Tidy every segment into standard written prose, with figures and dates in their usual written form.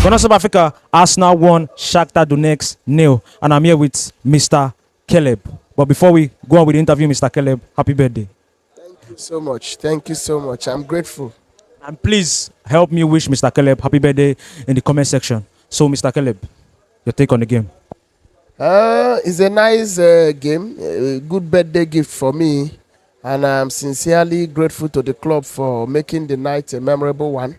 Gunners of Africa, Arsenal 1, Shakhtar Donetsk 0. And I'm here with Mr. Caleb. But before we go on with the interview, Mr. Caleb, happy birthday. Thank you so much. Thank you so much. I'm grateful. And please help me wish Mr. Caleb happy birthday in the comment section. So, Mr. Caleb, your take on the game. It's a nice game, a good birthday gift for me. And I'm sincerely grateful to the club for making the night a memorable one.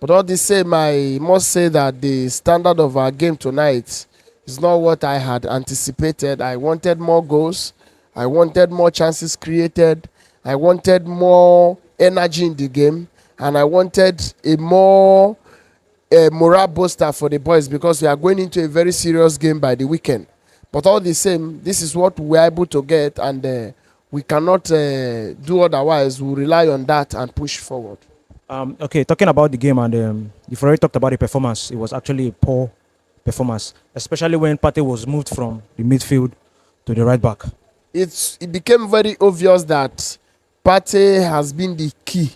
But all the same, I must say that the standard of our game tonight is not what I had anticipated. I wanted more goals. I wanted more chances created. I wanted more energy in the game. And I wanted a more morale booster for the boys because we are going into a very serious game by the weekend. But all the same, this is what we are able to get, and we cannot do otherwise. We rely on that and push forward. Okay, talking about the game, and you've already talked about the performance. It was actually a poor performance, especially when Partey was moved from the midfield to the right back. It became very obvious that Partey has been the key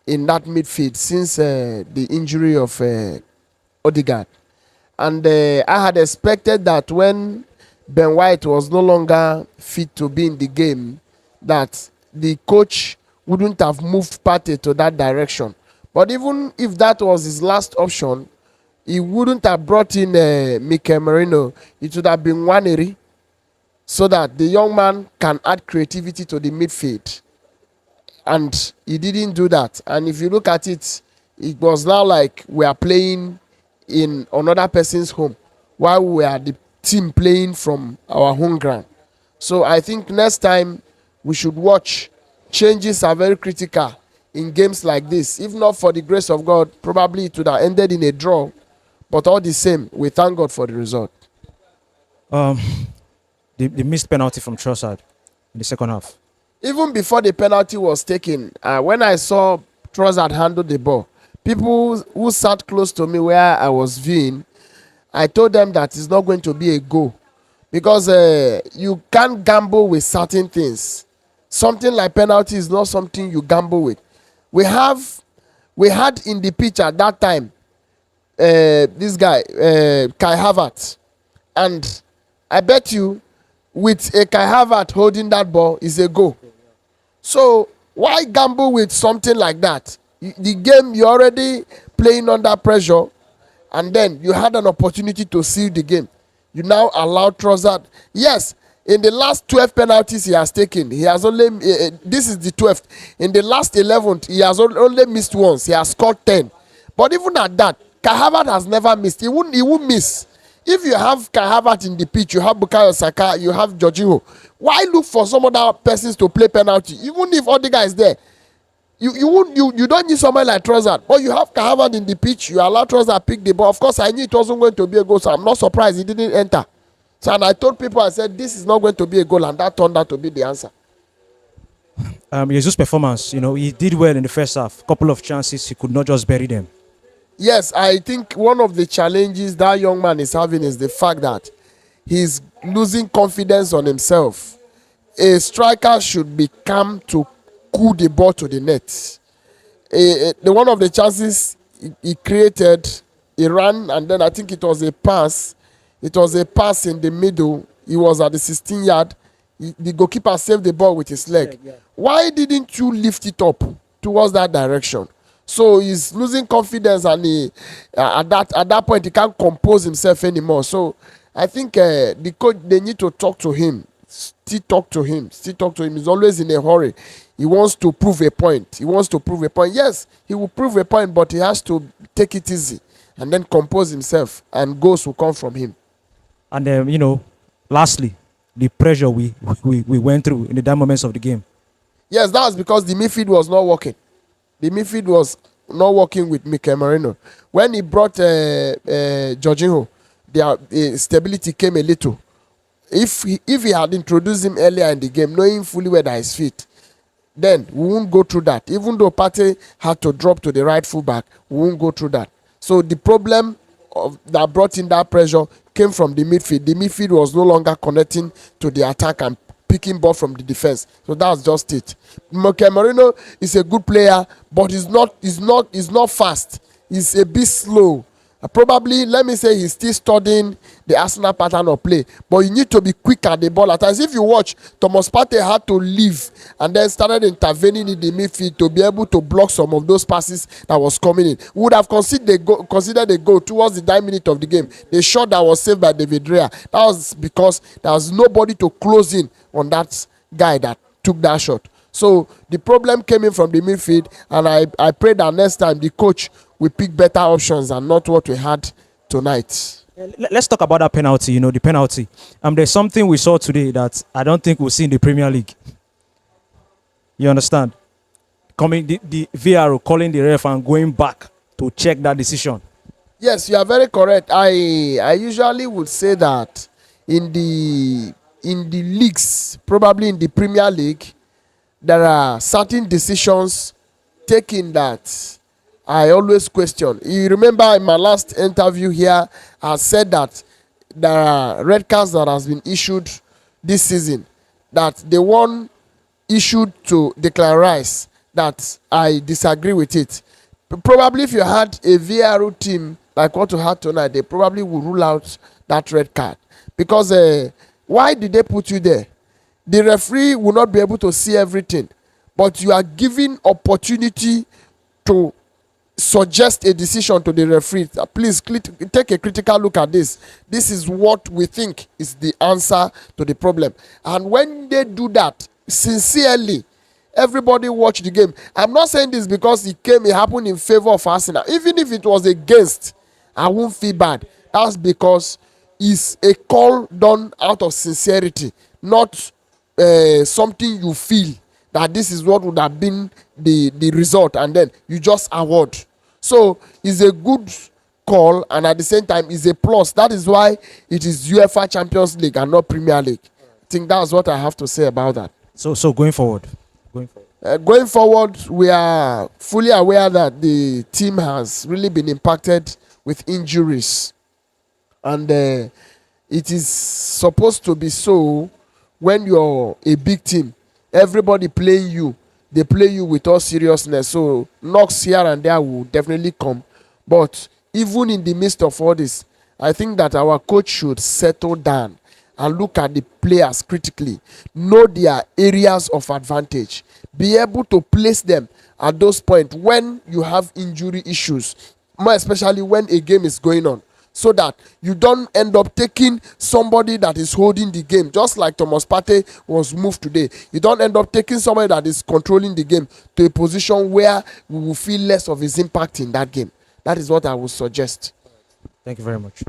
in that midfield since the injury of Odegaard. And I had expected that when Ben White was no longer fit to be in the game, that the coach wouldn't have moved Partey to that direction. But even if that was his last option, he wouldn't have brought in Mikel Merino. It would have been Nwaneri, so that the young man can add creativity to the midfield. And he didn't do that. And if you look at it, it was now like we are playing in another person's home while we are the team playing from our home ground. So I think next time we should watch. Changes are very critical in games like this. If not for the grace of God, probably it would have ended in a draw. But all the same, we thank God for the result. The missed penalty from Trossard in the second half. Even before the penalty was taken, when I saw Trossard handle the ball, people who sat close to me where I was viewing, I told them that it's not going to be a goal. Because you can't gamble with certain things. Something like penalty is not something you gamble with. We had in the pitch at that time this guy, Kai Havertz. And I bet you with a Kai Havertz holding that ball is a goal. So why gamble with something like that? The game, you're already playing under pressure, and then you had an opportunity to seal the game. You now allow Trossard. Yes, in the last 12 penalties he has taken, he has only, this is the 12th. In the last 11th, he has only missed once. He has scored 10. But even at that, Kai Havertz has never missed. He won't miss. If you have Kai Havertz in the pitch, you have Bukayo Saka, you have Jorginho, why look for some other persons to play penalty? Even if Odegaard is there, you don't need someone like Trossard. But you have Kai Havertz in the pitch, you allow Trossard pick the ball. Of course, I knew it wasn't going to be a goal, so I'm not surprised he didn't enter. So, and I told people, I said, this is not going to be a goal, and that turned out to be the answer. Jesus' performance, he did well in the first half. Couple of chances, he could not just bury them. Yes, I think one of the challenges that young man is having is the fact that he's losing confidence on himself. A striker should be calm to cool the ball to the net. One of the chances he created, he ran, and then I think it was a pass. It was a pass in the middle. He was at the 16-yard. The goalkeeper saved the ball with his leg. Yeah. Why didn't you lift it up towards that direction? So he's losing confidence, and at that point he can't compose himself anymore. So I think the coach, they need to talk to him. Still talk to him. He's always in a hurry. He wants to prove a point. Yes, he will prove a point, but he has to take it easy and then compose himself, and goals will come from him. And lastly, the pressure we went through in the down moments of the game. Yes, that was because the midfield was not working. The midfield was not working with Mikel Merino. When he brought Jorginho, the stability came a little. If he had introduced him earlier in the game, knowing fully where his feet, then we won't go through that. Even though Partey had to drop to the right fullback, we won't go through that. So the problem that brought in that pressure came from the midfield. The midfield was no longer connecting to the attack and picking ball from the defense. So that's just it. Mikel Merino is a good player, but he's not fast. He's a bit slow. Probably, let me say he's still studying the Arsenal pattern of play, but you need to be quick at the ball at times. If you watch, Thomas Partey had to leave and then started intervening in the midfield to be able to block some of those passes that was coming in. We would have considered a goal towards the 9 minutes of the game. The shot that was saved by David Raya, that was because there was nobody to close in on that guy that took that shot. So the problem came in from the midfield, and I pray that next time the coach will pick better options and not what we had tonight. Let's talk about that penalty. You know, the penalty. There's something we saw today that I don't think we'll see in the Premier League. You understand? Coming the VAR calling the ref and going back to check that decision. Yes, you are very correct. I usually would say that in the leagues, probably in the Premier League, there are certain decisions taken that I always question. You remember in my last interview here, I said that there are red cards that has been issued this season, that the one issued to Declan Rice, that I disagree with it. Probably if you had a VAR team like what you had tonight, they probably would rule out that red card. Because why did they put you there? The referee will not be able to see everything, but you are given opportunity to suggest a decision to the referee. Please take a critical look at this. This is what we think is the answer to the problem. And when they do that sincerely, everybody watch the game. I'm not saying this because it happened in favor of Arsenal. Even if it was against, I won't feel bad. That's because it's a call done out of sincerity, not something you feel that this is what would have been the result, and then you just award. So it's a good call, and at the same time it's a plus. That is why it is UEFA Champions League and not Premier League. I think that's what I have to say about that. So going forward, we are fully aware that the team has really been impacted with injuries, and it is supposed to be so. When you're a big team, everybody playing you, they play you with all seriousness. So knocks here and there will definitely come. But even in the midst of all this, I think that our coach should settle down and look at the players critically, know their areas of advantage, be able to place them at those points when you have injury issues, more especially when a game is going on, so that you don't end up taking somebody that is holding the game, just like Thomas Partey was moved today. You don't end up taking somebody that is controlling the game to a position where we will feel less of his impact in that game. That is what I would suggest. Thank you very much.